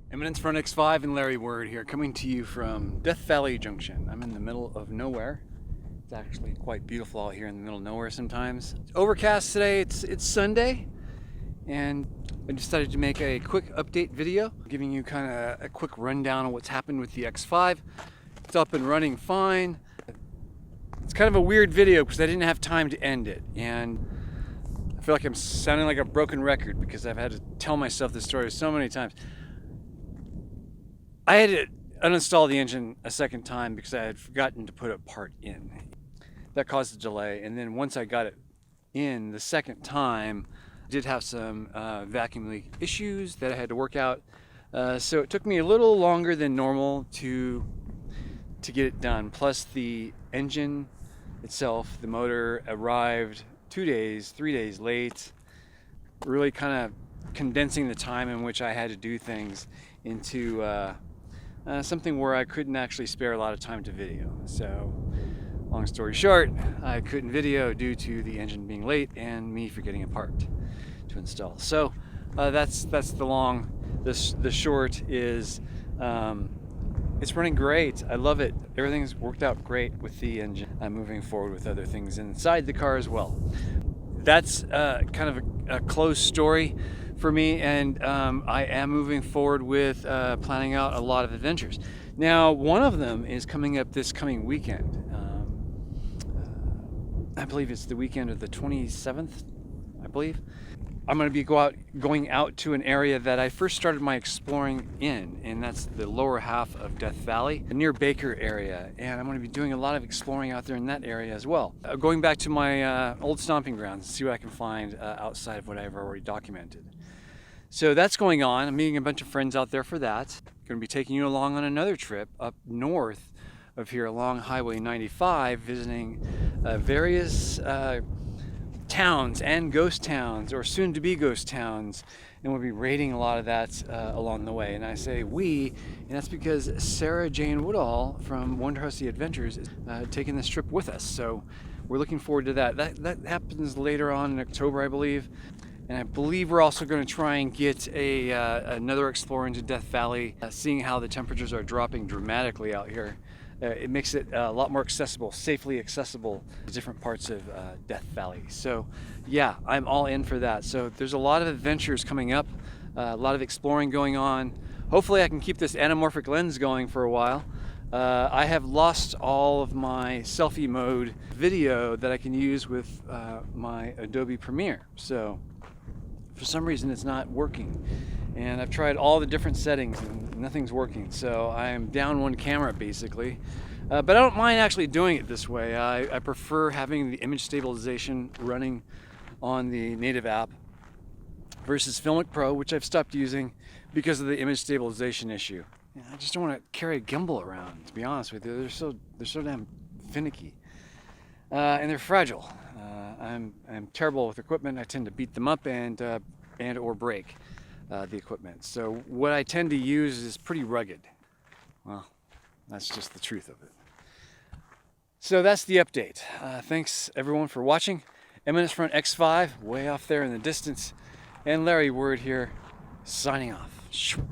Eminence Front X5 and Larry Word here, coming to you from Death Valley Junction. I'm in the middle of nowhere. It's actually quite beautiful out here in the middle of nowhere sometimes. It's overcast today, it's Sunday, and I decided to make a quick update video, giving you kind of a quick rundown on what's happened with the X5. It's up and running fine. It's kind of a weird video because I didn't have time to end it, and I feel like I'm sounding like a broken record because I've had to tell myself this story so many times. I had to uninstall the engine a second time because I had forgotten to put a part in. That caused a delay, and then once I got it in the second time, I did have some vacuum leak issues that I had to work out. So it took me a little longer than normal to get it done. Plus the engine itself, the motor arrived 3 days late, really kind of condensing the time in which I had to do things into something where I couldn't actually spare a lot of time to video. So long story short, I couldn't video due to the engine being late and me forgetting a part to install. So that's the long. The short is it's running great. I love it. Everything's worked out great with the engine. I'm moving forward with other things inside the car as well. That's kind of a closed story for me, and I am moving forward with planning out a lot of adventures. Now, one of them is coming up this coming weekend. I believe it's the weekend of the 27th, I believe. I'm going to be going out to an area that I first started my exploring in, and that's the lower half of Death Valley, the near Baker area, and I'm going to be doing a lot of exploring out there in that area as well. Going back to my old stomping grounds and see what I can find outside of what I've already documented. So that's going on. I'm meeting a bunch of friends out there for that. Going to be taking you along on another trip up north of here along Highway 95, visiting various towns and ghost towns, or soon to be ghost towns, and we'll be raiding a lot of that along the way. And I say we, and that's because Sarah Jane Woodall from Wonderhusty Adventures is taking this trip with us. So we're looking forward to that. That happens later on in October, I believe. And I believe we're also going to try and get another explorer into Death Valley, seeing how the temperatures are dropping dramatically out here. It makes it a lot more accessible, safely accessible to different parts of Death Valley. So yeah, I'm all in for that. So there's a lot of adventures coming up, a lot of exploring going on. Hopefully I can keep this anamorphic lens going for a while. I have lost all of my selfie mode video that I can use with my Adobe Premiere. So for some reason it's not working, and I've tried all the different settings and nothing's working. So I'm down one camera basically, but I don't mind actually doing it this way. I prefer having the image stabilization running on the native app versus Filmic Pro, which I've stopped using because of the image stabilization issue. I just don't want to carry a gimbal around, to be honest with you. They're so damn finicky, and they're fragile. I'm terrible with equipment. I tend to beat them up and or break the equipment. So what I tend to use is pretty rugged. Well, that's just the truth of it. So that's the update. Thanks everyone for watching. Eminence Front X5 way off there in the distance, and Larry Word here signing off.